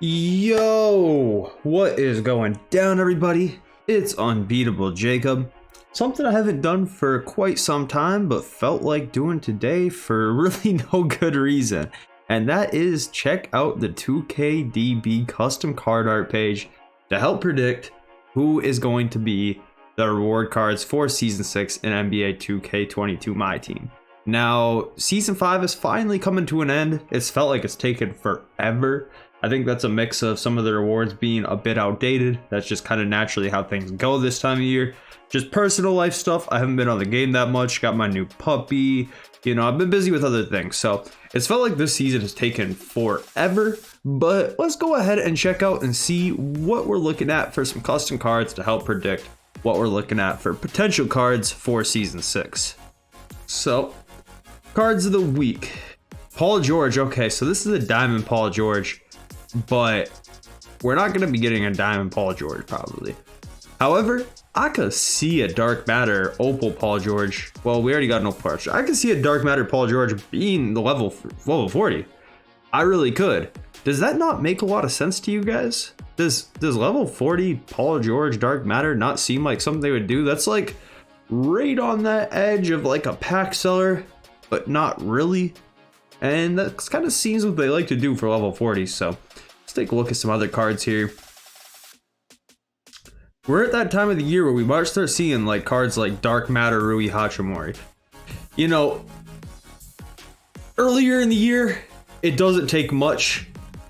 Yo, what is going down, everybody? It's Unbeatable Jacob. Something I haven't done for quite some time, but felt like doing today for really no good reason. And that is check out the 2KDB custom card art page to help predict who is going to be the reward cards for Season 6 in NBA 2K22 My Team. Now, Season 5 is finally coming to an end. It's felt like it's taken forever. I think that's a mix of some of the rewards being a bit outdated. That's just kind of naturally how things go this time of year. Just personal life stuff. I haven't been on the game that much. Got my new puppy. You know, I've been busy with other things. So it's felt like this season has taken forever. But let's go ahead and check out and see what we're looking at for some custom cards to help predict what we're looking at for potential cards for Season 6. So, cards of the week. Paul George. Okay, so this is a Diamond Paul George. But we're not going to be getting a Diamond Paul George probably. However, I could see a Dark Matter Opal Paul George. Well, we already got an Opal Paul George. I could see a Dark Matter Paul George being the level 40. I really could. Does that not make a lot of sense to you guys? Does level 40 Paul George Dark Matter not seem like something they would do? That's like right on that edge of like a pack seller, but not really. And that kind of seems what they like to do for level 40. So let's take a look at some other cards here. We're at that time of the year where we might start seeing like cards like Dark Matter Rui Hachimura. You know, earlier in the year, it doesn't take much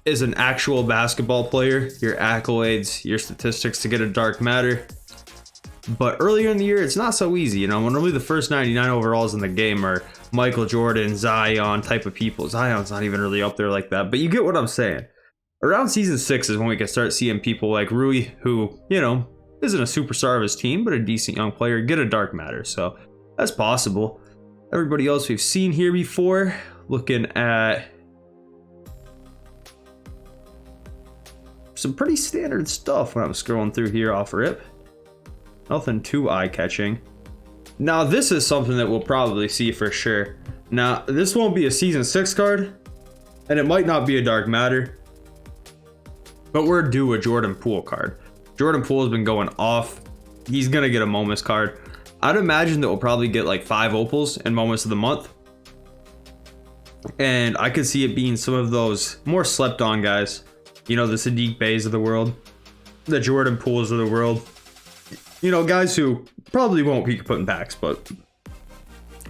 as an actual basketball player, your accolades, your statistics to get a Dark Matter. But earlier in the year, it's not so easy. You know, normally the first 99 overalls in the game are Michael Jordan, Zion type of people. Zion's not even really up there like that, but you get what I'm saying. Around Season 6 is when we can start seeing people like Rui, who, you know, isn't a superstar of his team, but a decent young player, get a Dark Matter. So that's possible. Everybody else we've seen here before, looking at some pretty standard stuff when I'm scrolling through here off rip. Nothing too eye-catching. Now, this is something that we'll probably see for sure. Now, this won't be a Season 6 card, and it might not be a Dark Matter, but we're due a Jordan Poole card. Jordan Poole has been going off. He's going to get a Moments card. I'd imagine that we'll probably get like 5 Opals in Moments of the Month. And I could see it being some of those more slept-on guys. You know, the Sadiq Beys of the world, the Jordan Pooles of the world. You know, guys who probably won't be put in packs, but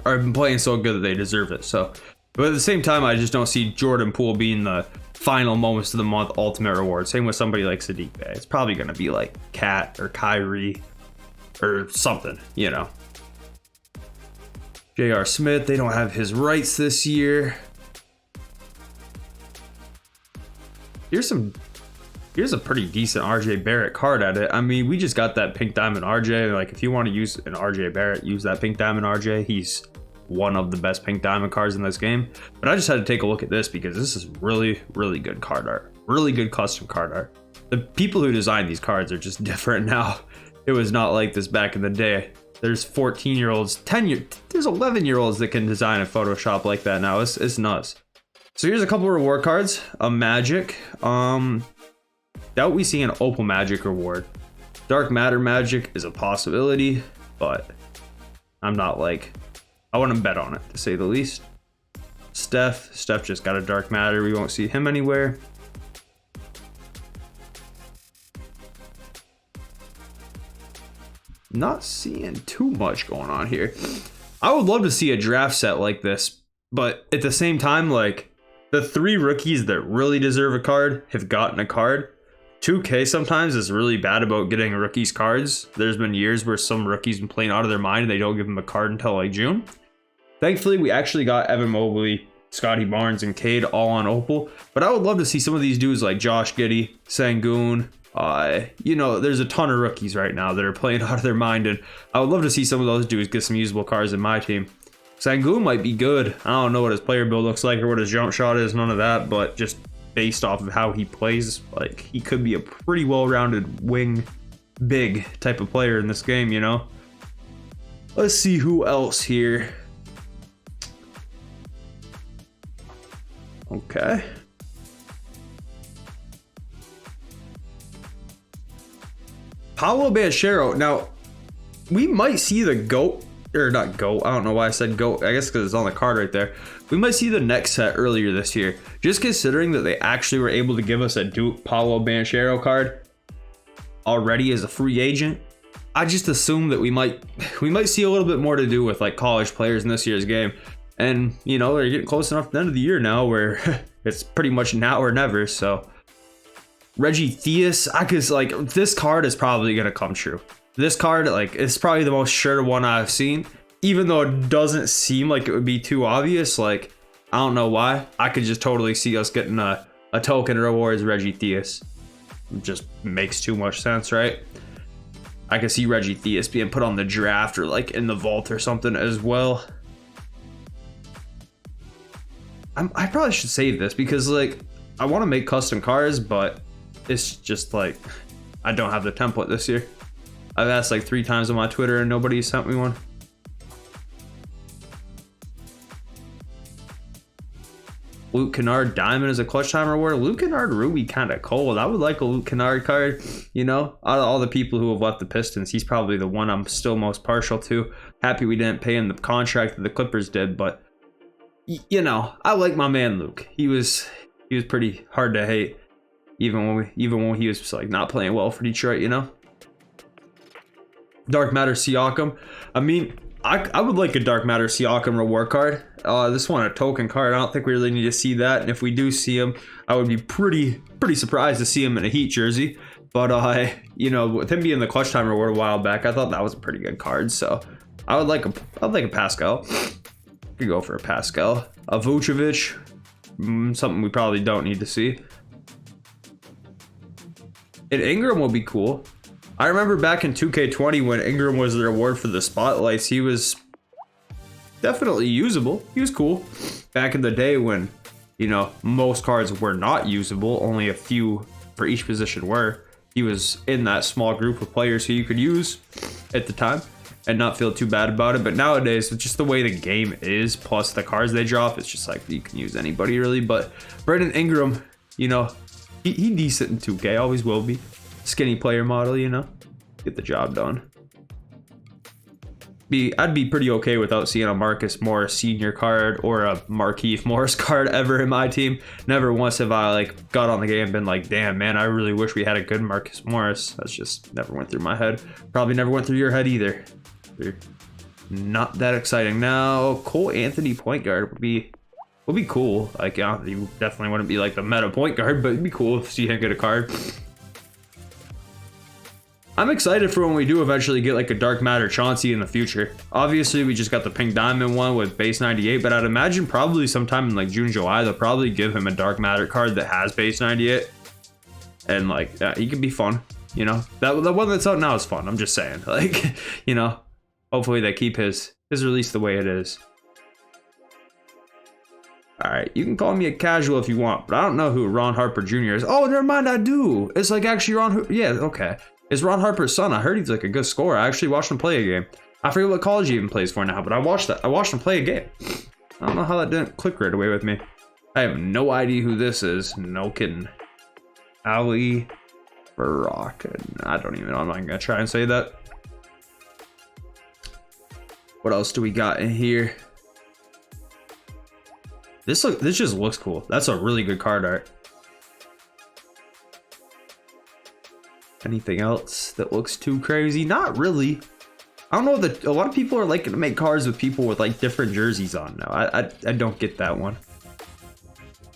are been playing so good that they deserve it. So, but at the same time, I just don't see Jordan Poole being the final Moments of the Month ultimate reward. Same with somebody like Sadiq Bey. It's probably going to be like Cat or Kyrie or something, you know. J.R. Smith, they don't have his rights this year. Here's a pretty decent RJ Barrett card at it. I mean, we just got that Pink Diamond RJ. Like, if you want to use an RJ Barrett, use that Pink Diamond RJ. He's one of the best Pink Diamond cards in this game. But I just had to take a look at this because this is really, really good card art. Really good custom card art. The people who designed these cards are just different now. It was not like this back in the day. There's 14-year-olds, there's 11-year-olds that can design a Photoshop like that now. It's nuts. So here's a couple of reward cards. A Magic. Doubt we see an Opal Magic reward. Dark Matter Magic is a possibility, but I'm not like, I wouldn't bet on it to say the least. Steph just got a Dark Matter. We won't see him anywhere. Not seeing too much going on here. I would love to see a draft set like this, but at the same time, like, the 3 rookies that really deserve a card have gotten a card. 2K sometimes is really bad about getting rookies cards. There's been years where some rookies been playing out of their mind and they don't give them a card until like June. Thankfully, we actually got Evan Mobley, Scotty Barnes, and Cade all on Opal. But I would love to see some of these dudes like Josh Giddey, Sengun. You know, there's a ton of rookies right now that are playing out of their mind. And I would love to see some of those dudes get some usable cards in my team. Sengun might be good. I don't know what his player build looks like or what his jump shot is, none of that. But just based off of how he plays, like, he could be a pretty well-rounded wing big type of player in this game, you know. Let's see who else here. Okay. Paolo Banchero. Now, we might see the GOAT, or not GOAT, I don't know why I said GOAT, I guess because it's on the card right there. We might see the next set earlier this year. Just considering that they actually were able to give us a Duke Paolo Banchero card already as a free agent, I just assume that we might see a little bit more to do with like college players in this year's game. And, you know, they're getting close enough to the end of the year now where it's pretty much now or never, so. Reggie Theus, I guess, like, this card is probably going to come true. This card, like, it's probably the most sure one I've seen. Even though it doesn't seem like it would be too obvious, like, I don't know why. I could just totally see us getting a token reward as Reggie Theus. It just makes too much sense, right? I could see Reggie Theus being put on the draft or, like, in the vault or something as well. I probably should save this because, like, I want to make custom cards, but it's just like I don't have the template this year. I've asked like 3 times on my Twitter and nobody sent me one. Luke Kennard Diamond is a clutch time reward. Luke Kennard Ruby kind of cold. I would like a Luke Kennard card. You know, out of all the people who have left the Pistons, he's probably the one I'm still most partial to. Happy we didn't pay him the contract that the Clippers did, but you know, I like my man Luke. He was pretty hard to hate. Even when he was like not playing well for Detroit, you know. Dark Matter Siakam. I mean, I would like a Dark Matter Siakam reward card. This one a token card. I don't think we really need to see that. And if we do see him, I would be pretty surprised to see him in a Heat jersey. But you know, with him being the clutch time reward a while back, I thought that was a pretty good card. So I'd like a Pascal. Could go for a Pascal. A Vucevic. Something we probably don't need to see. And Ingram will be cool. I remember back in 2K20 when Ingram was the reward for the spotlights, he was definitely usable. He was cool. Back in the day when, you know, most cards were not usable, only a few for each position were. He was in that small group of players who you could use at the time and not feel too bad about it. But nowadays, with just the way the game is, plus the cards they drop, it's just like you can use anybody really. But Brandon Ingram, you know, he decent in 2K, always will be. Skinny player model, you know, get the job done. I'd be pretty okay without seeing a Marcus Morris senior card or a Markieff Morris card ever in my team. Never once have I like got on the game and been like, damn man, I really wish we had a good Marcus Morris. That's just never went through my head. Probably never went through your head either. They're not that exciting. Now Cole Anthony point guard would be cool. Like, yeah, he definitely wouldn't be like the meta point guard, but it'd be cool to see him get a card. I'm excited for when we do eventually get like a Dark Matter Chauncey in the future. Obviously, we just got the Pink Diamond one with base 98, but I'd imagine probably sometime in like June, July, they'll probably give him a Dark Matter card that has base 98. And like, he could be fun, you know? The one that's out now is fun, I'm just saying. Like, you know, hopefully they keep his release the way it is. All right, you can call me a casual if you want, but I don't know who Ron Harper Jr. is. Oh, never mind, I do. It's like actually yeah, okay. It's Ron Harper's son. I heard he's like a good scorer. I actually watched him play a game. I forget what college he even plays for now, but I watched him play a game. I don't know how that didn't click right away with me. I have no idea who this is. No kidding. Ali Baraka. I don't even know. I'm not gonna try and say that. What else do we got in here? This just looks cool. That's a really good card art. Anything else that looks too crazy? Not really. I don't know that a lot of people are liking to make cards with people with like different jerseys on now. I don't get that one.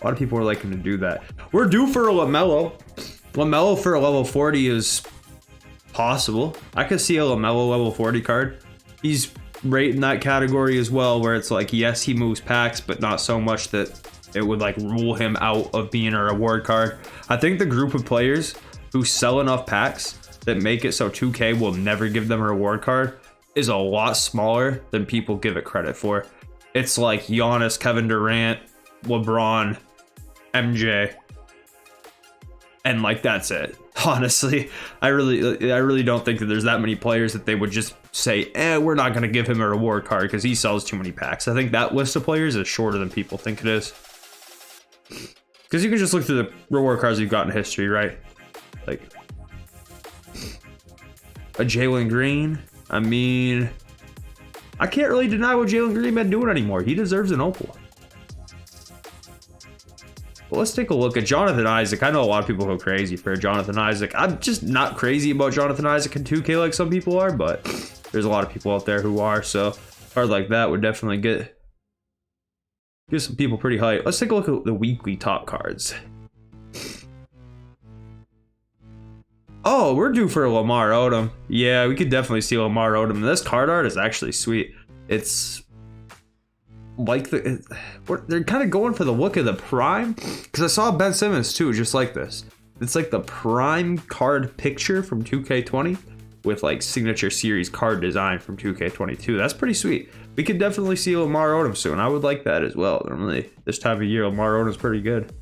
A lot of people are liking to do that. We're due for a LaMelo. LaMelo for a level 40 is possible. I could see a LaMelo level 40 card. He's right in that category as well, where it's like, yes, he moves packs, but not so much that it would like rule him out of being a reward card. I think the group of players who sell enough packs that make it so 2K will never give them a reward card is a lot smaller than people give it credit for. It's like Giannis, Kevin Durant, LeBron, MJ, and like that's it. Honestly, I really don't think that there's that many players that they would just say, we're not going to give him a reward card because he sells too many packs. I think that list of players is shorter than people think it is. Because you can just look through the reward cards you've got in history, right? Like, a Jalen Green. I mean, I can't really deny what Jalen Green been doing anymore. He deserves an opal. Well, let's take a look at Jonathan Isaac. I know a lot of people go crazy for Jonathan Isaac. I'm just not crazy about Jonathan Isaac in 2K like some people are, but there's a lot of people out there who are. So a card like that would definitely get some people pretty hyped. Let's take a look at the weekly top cards. Oh, we're due for a Lamar Odom. Yeah, we could definitely see Lamar Odom. This card art is actually sweet. It's like they're kind of going for the look of the prime, because I saw Ben Simmons too, just like this. It's like the prime card picture from 2K20 with like signature series card design from 2K22. That's pretty sweet. We could definitely see Lamar Odom soon. I would like that as well. Normally this time of year, Lamar Odom's pretty good.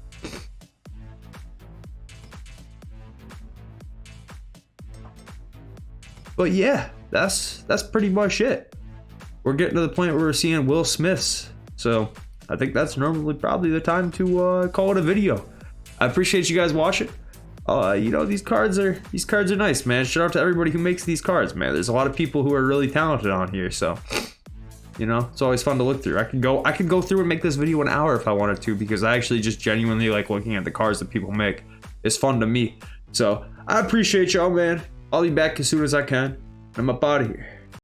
But yeah, that's pretty much it. We're getting to the point where we're seeing Will Smiths. So I think that's normally probably the time to call it a video. I appreciate you guys watching. You know, these cards are nice, man. Shout out to everybody who makes these cards, man. There's a lot of people who are really talented on here, so you know, it's always fun to look through. I could go through and make this video an hour if I wanted to, because I actually just genuinely like looking at the cards that people make. It's fun to me. So I appreciate y'all, man. I'll be back as soon as I can. I'm up out of here.